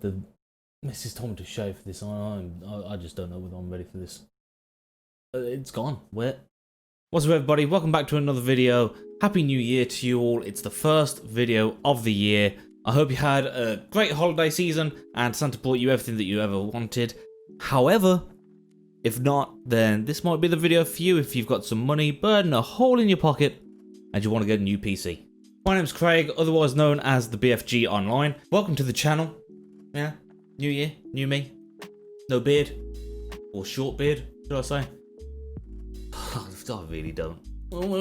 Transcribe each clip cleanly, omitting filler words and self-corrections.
The missus told me to shave for this. I just don't know whether I'm ready for this. It's gone. Where? What's up, everybody? Welcome back to another video. Happy New Year to you all. It's the first video of the year. I hope you had a great holiday season and Santa brought you everything that you ever wanted. However, if not, then this might be the video for you if you've got some money burning a hole in your pocket and you want to get a new PC. My name's Craig, otherwise known as the BFG Online. Welcome to the channel. Yeah, new year, new me. No beard. Or short beard, should I say? I really don't. I'm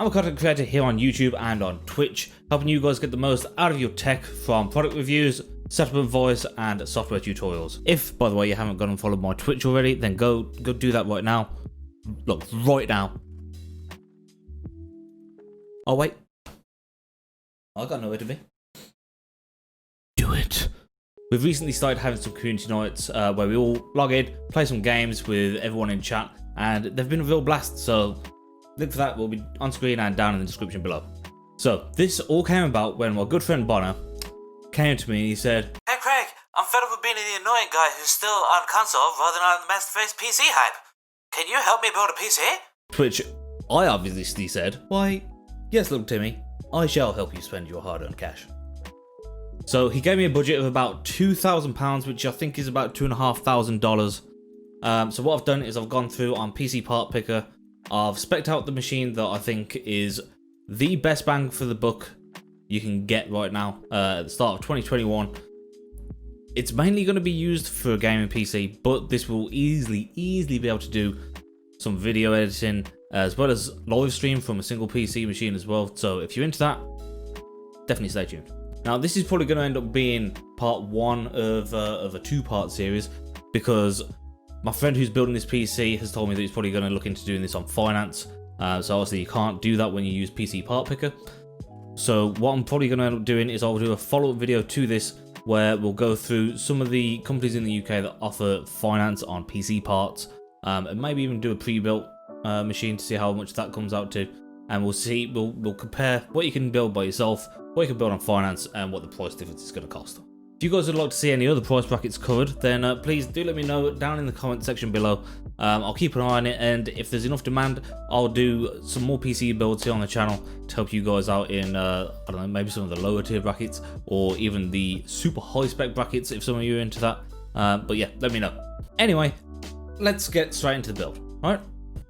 a content creator here on YouTube and on Twitch, helping you guys get the most out of your tech from product reviews, setup advice, and software tutorials. If, by the way, you haven't gone and followed my Twitch already, then go do that right now. Look, right now. Oh wait, I got nowhere to be. Do it. We've recently started having some community nights where we all log in, play some games with everyone in chat, and they've been a real blast, so link for that will be on screen and down in the description below. So, this all came about when my good friend Bonner came to me and he said, "Hey Craig, I'm fed up with being the annoying guy who's still on console rather than on the master-race PC hype. Can you help me build a PC?" To which I obviously said, "Why, yes little Timmy, I shall help you spend your hard-earned cash." So he gave me a budget of about £2,000, which I think is about $2,500. So what I've done is I've gone through on PC Part Picker. I've spec'd out the machine that I think is the best bang for the buck you can get right now at the start of 2021. It's mainly going to be used for a gaming PC, but this will easily be able to do some video editing as well as live stream from a single PC machine as well. So if you're into that, definitely stay tuned. Now, this is probably going to end up being part one of a two-part series because my friend who's building this PC has told me that he's probably going to look into doing this on finance. So obviously you can't do that when you use PC Part Picker. So what I'm probably going to end up doing is I'll do a follow-up video to this where we'll go through some of the companies in the UK that offer finance on PC parts, and maybe even do a pre-built machine to see how much that comes out to. And we'll compare what you can build by yourself, what you can build on finance, and what the price difference is going to cost. If you guys would like to see any other price brackets covered, then please do let me know down in the comment section below. I'll keep an eye on it, and if there's enough demand, I'll do some more PC builds here on the channel to help you guys out in, I don't know, maybe some of the lower tier brackets, or even the super high spec brackets if some of you are into that. But yeah, let me know. Anyway, let's get straight into the build, alright?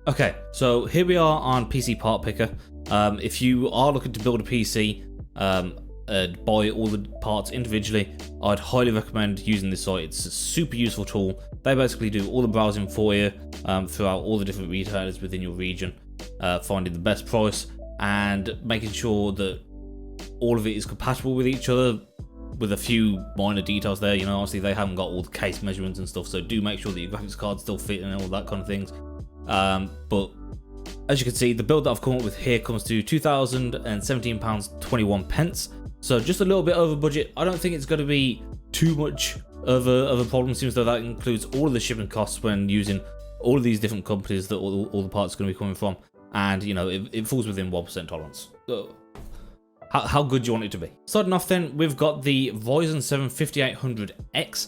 Okay, so here we are on PC Part Picker. If you are looking to build a PC, buy all the parts individually, I'd highly recommend using this site. It's a super useful tool. They basically do all the browsing for you throughout all the different retailers within your region, finding the best price and making sure that all of it is compatible with each other, with a few minor details there. You know, obviously they haven't got all the case measurements and stuff, so do make sure that your graphics card still fit and all that kind of things. But as you can see, the build that I've come up with here comes to £2,017.21. So just a little bit over budget. I don't think it's going to be too much of a problem, seems though that includes all of the shipping costs when using all of these different companies that all the parts are going to be coming from. And, you know, it falls within 1% tolerance. So how good do you want it to be? Starting off then, we've got the Ryzen 7 5800X.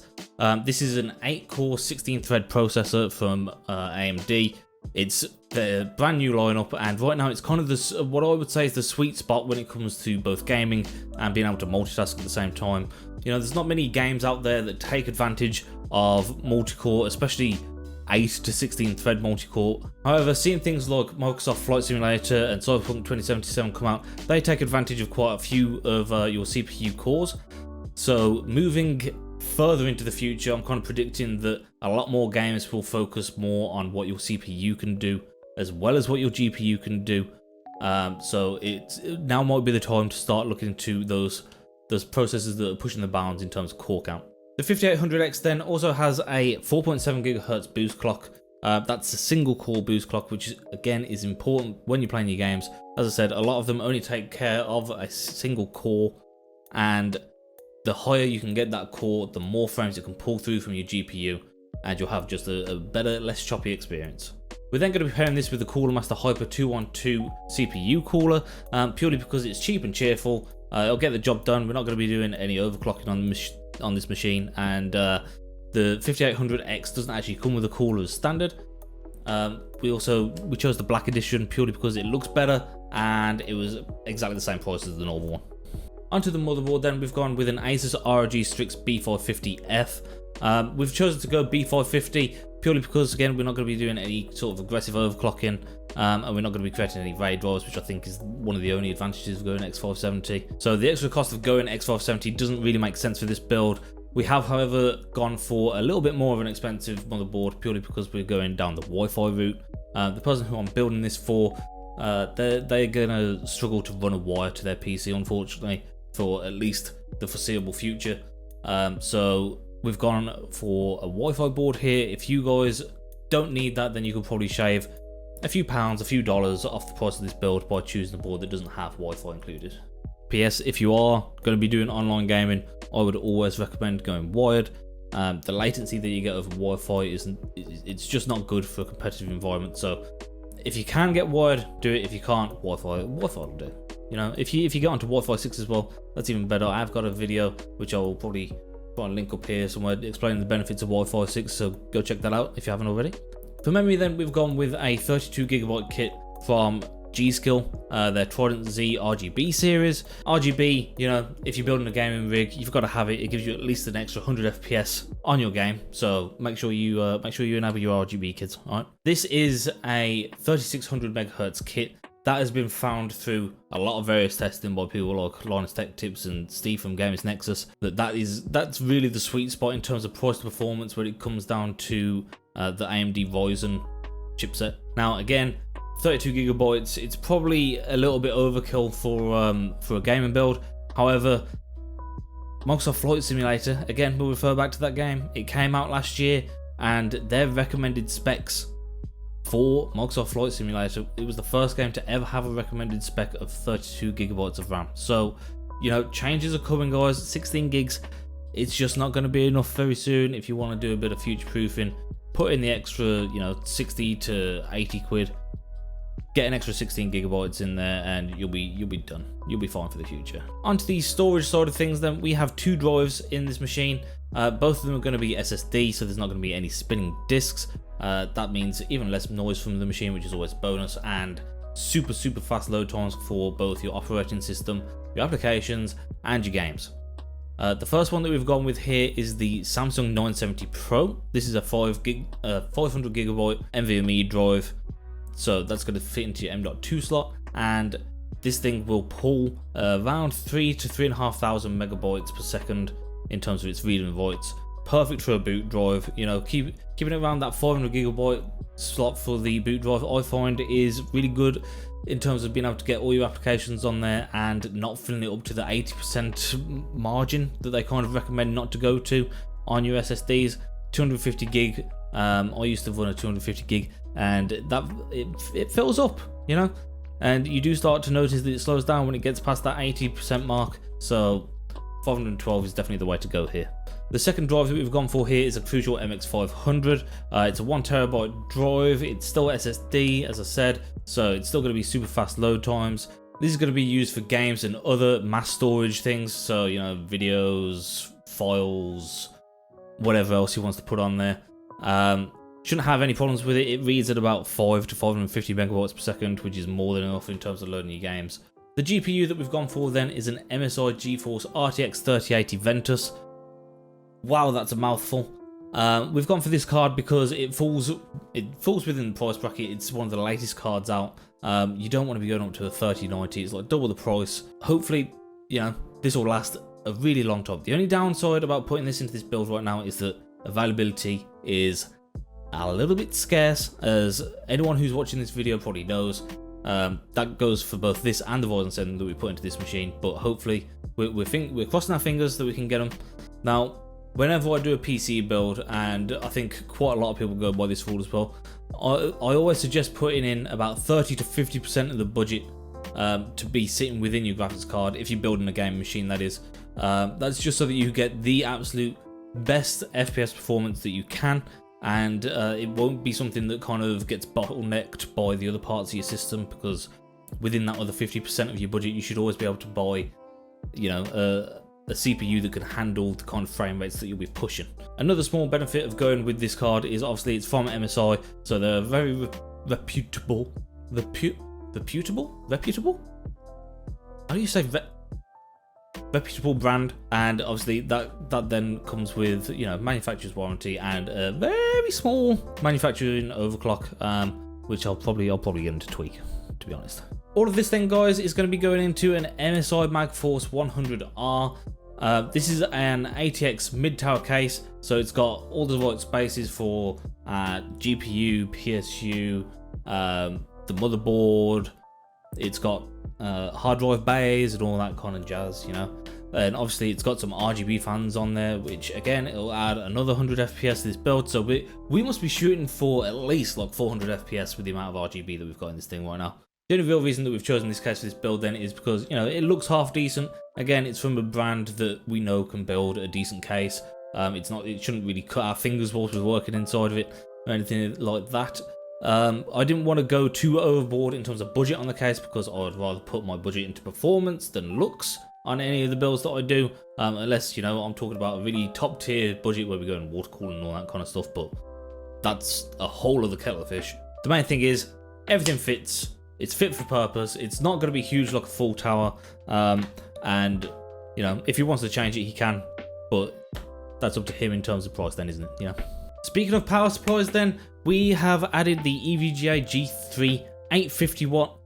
This is an 8-core 16-thread processor from AMD. It's the brand new lineup, and right now it's kind of this, what I would say is the sweet spot when it comes to both gaming and being able to multitask at the same time. You know, there's not many games out there that take advantage of multi-core, especially 8 to 16 thread multi-core. However, seeing things like Microsoft Flight Simulator and Cyberpunk 2077 come out, they take advantage of quite a few of your CPU cores. So moving further into the future, I'm kind of predicting that a lot more games will focus more on what your CPU can do as well as what your GPU can do. So it now might be the time to start looking into those processors that are pushing the bounds in terms of core count. The 5800X then also has a 4.7 GHz boost clock. That's a single core boost clock, which again is important when you're playing your games. As I said, a lot of them only take care of a single core, and the higher you can get that core, the more frames it can pull through from your GPU, and you'll have just a better, less choppy experience. We're then going to be pairing this with the Cooler Master Hyper 212 CPU cooler, purely because it's cheap and cheerful. It'll get the job done. We're not going to be doing any overclocking on this machine, and the 5800X doesn't actually come with a cooler as standard. We chose the black edition purely because it looks better, and it was exactly the same price as the normal one. Onto the motherboard then, we've gone with an Asus ROG Strix B550F. We've chosen to go B550 purely because, again, we're not going to be doing any sort of aggressive overclocking, and we're not going to be creating any RAID drives, which I think is one of the only advantages of going X570. So the extra cost of going X570 doesn't really make sense for this build. We have, however, gone for a little bit more of an expensive motherboard purely because we're going down the Wi-Fi route. The person who I'm building this for, they're going to struggle to run a wire to their PC, unfortunately, for at least the foreseeable future. So we've gone for a Wi-Fi board here. If you guys don't need that, then you could probably shave a few pounds, a few dollars off the price of this build by choosing a board that doesn't have Wi-Fi included. PS, if you are going to be doing online gaming, I would always recommend going wired. The latency that you get over Wi-Fi it's just not good for a competitive environment. So if you can get wired, do it. If you can't, Wi-Fi will do. You know, if you get onto Wi-Fi 6 as well, that's even better. I've got a video which I will probably put a link up here somewhere explaining the benefits of Wi-Fi 6, so go check that out if you haven't already. For memory then, we've gone with a 32GB kit from G-Skill, their Trident Z RGB series. RGB, you know, if you're building a gaming rig, you've got to have it. It gives you at least an extra 100 FPS on your game, so make sure you enable your RGB kits. All right. This is a 3600 MHz kit that has been found through a lot of various testing by people like Linus Tech Tips and Steve from Gamers Nexus. That's really the sweet spot in terms of price to performance when it comes down to the AMD Ryzen chipset. Now again, 32GB, it's probably a little bit overkill for a gaming build. However, Microsoft Flight Simulator, again, we'll refer back to that game. It came out last year, and their recommended specs for Microsoft Flight Simulator, it was the first game to ever have a recommended spec of 32GB of RAM. So, you know, changes are coming, guys. 16 gigs, it's just not going to be enough very soon. If you want to do a bit of future proofing, put in the extra, you know, 60 to 80 quid. Get an extra 16GB in there and you'll be done. You'll be fine for the future. Onto the storage side of things then, we have 2 drives in this machine. Both of them are going to be SSD, so there's not going to be any spinning discs. That means even less noise from the machine, which is always a bonus, and super fast load times for both your operating system, your applications, and your games. The first one that we've gone with here is the Samsung 970 Pro. This is a 500GB NVMe drive. So that's going to fit into your M.2 slot, and this thing will pull around 3 to 3,500 megabytes per second in terms of its read and writes. Perfect for a boot drive. You know, keeping it around that 500GB slot for the boot drive, I find is really good in terms of being able to get all your applications on there and not filling it up to the 80% margin that they kind of recommend not to go to on your SSDs. 250 gig. I used to run a 250 gig, and that it fills up, you know, and you do start to notice that it slows down when it gets past that 80% mark. So 512 is definitely the way to go here. The second drive that we've gone for here is a Crucial MX500. It's a 1TB drive. It's still SSD, as I said, so it's still going to be super fast load times. This is going to be used for games and other mass storage things, so, you know, videos, files, whatever else he wants to put on there. Shouldn't have any problems with it. It reads at about 5 to 550 megabytes per second, which is more than enough in terms of loading your games. The GPU that we've gone for then is an MSI GeForce RTX 3080 Ventus. Wow, that's a mouthful. We've gone for this card because it falls within the price bracket. It's one of the latest cards out. You don't want to be going up to a 3090. It's like double the price. Hopefully, you know, this will last a really long time. The only downside about putting this into this build right now is that availability is a little bit scarce, as anyone who's watching this video probably knows. That goes for both this and the Ryzen 7 that we put into this machine, but hopefully we're crossing our fingers that we can get them. Now, whenever I do a PC build, and I think quite a lot of people go by this rule as well, I always suggest putting in about 30 to 50% of the budget to be sitting within your graphics card if you're building a game machine, that is. That's just so that you get the absolute best FPS performance that you can. and it won't be something that kind of gets bottlenecked by the other parts of your system, because within that other 50% of your budget, you should always be able to buy, you know, a CPU that can handle the kind of frame rates that you'll be pushing. Another small benefit of going with this card is obviously it's from MSI, so they're very reputable. Reputable? How do you say reputable brand? And obviously that then comes with, you know, manufacturer's warranty and a very small manufacturing overclock, which I'll probably get into tweak, to be honest. All of this then, guys, is going to be going into an MSI MagForce 100R. This is an ATX mid-tower case, so it's got all the right spaces for GPU, PSU, the motherboard. It's got hard drive bays and all that kind of jazz, you know. And obviously it's got some RGB fans on there, which again, it'll add another 100 FPS to this build. So we must be shooting for at least like 400 FPS with the amount of RGB that we've got in this thing right now. The only real reason that we've chosen this case for this build then is because, you know, it looks half decent. Again, it's from a brand that we know can build a decent case. It shouldn't really cut our fingers whilst we're working inside of it or anything like that. I didn't want to go too overboard in terms of budget on the case, because I would rather put my budget into performance than looks on any of the builds that I do, unless, you know, I'm talking about a really top tier budget where we go in water cooling and all that kind of stuff, but that's a whole other kettle of fish. The main thing is everything fits. It's fit for purpose. It's not going to be huge like a full tower, and, you know, if he wants to change it, he can, but that's up to him in terms of price then, isn't it? You know. Speaking of power supplies then, we have added the EVGA G3 850 watt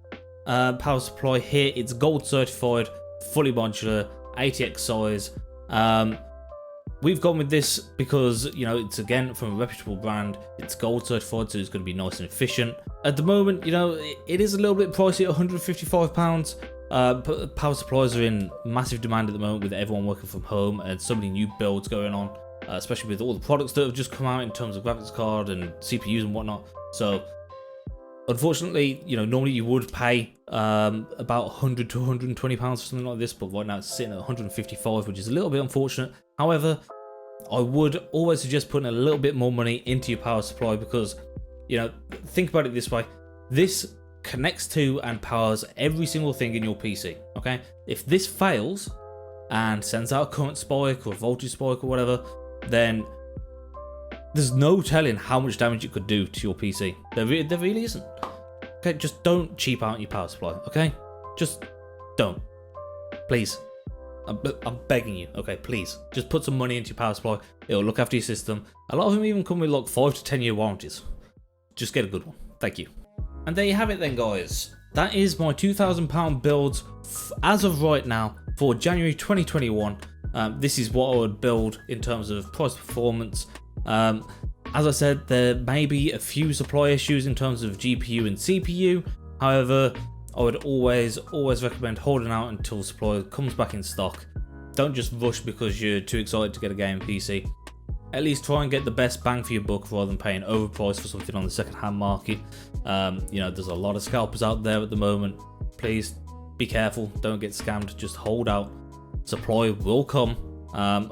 power supply here. It's gold certified, fully modular, ATX size. We've gone with this because, you know, it's again from a reputable brand. It's gold certified, so it's going to be nice and efficient. At the moment, you know, it is a little bit pricey at £155. But power supplies are in massive demand at the moment with everyone working from home and so many new builds going on, especially with all the products that have just come out in terms of graphics card and CPUs and whatnot. So unfortunately, you know, normally you would pay about £100 to £120 for something like this, but right now it's sitting at £155, which is a little bit unfortunate. However, I would always suggest putting a little bit more money into your power supply, because, you know, think about it this way. This connects to and powers every single thing in your PC, okay? If this fails and sends out a current spike or a voltage spike or whatever, then there's no telling how much damage it could do to your PC. There really isn't. Okay, just don't cheap out your power supply, okay? Just don't. Please. I'm begging you, okay, please. Just put some money into your power supply. It'll look after your system. A lot of them even come with like 5 to 10 year warranties. Just get a good one. Thank you. And there you have it then, guys. That is my £2,000 builds as of right now for January 2021. This is what I would build in terms of price performance. As I said, there may be a few supply issues in terms of GPU and CPU. However, I would always recommend holding out until supply comes back in stock. Don't just rush because you're too excited to get a game PC. At least try and get the best bang for your buck rather than paying overpriced for something on the second-hand market. You know, there's a lot of scalpers out there at the moment. Please be careful. Don't get scammed. Just hold out. Supply will come.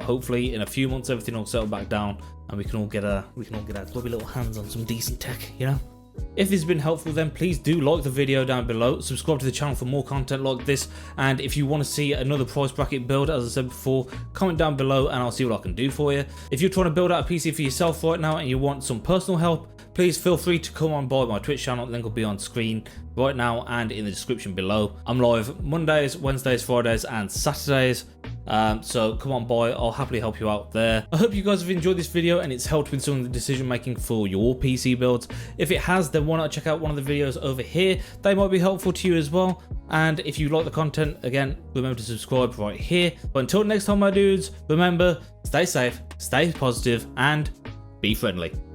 Hopefully, in a few months, everything will settle back down, and we can all get our grubby little hands on some decent tech. You know. If this has been helpful, then please do like the video down below, subscribe to the channel for more content like this, and if you want to see another price bracket build, as I said before, comment down below and I'll see what I can do for you. If you're trying to build out a PC for yourself right now and you want some personal help, please feel free to come on by my Twitch channel. Link will be on screen right now and in the description below. I'm live Mondays, Wednesdays, Fridays and Saturdays. So come on by, I'll happily help you out there. I hope you guys have enjoyed this video and it's helped with some of the decision making for your PC builds. If it has, then why not check out one of the videos over here? They might be helpful to you as well. And if you like the content, again, remember to subscribe right here. But until next time, my dudes, remember, stay safe, stay positive, and be friendly.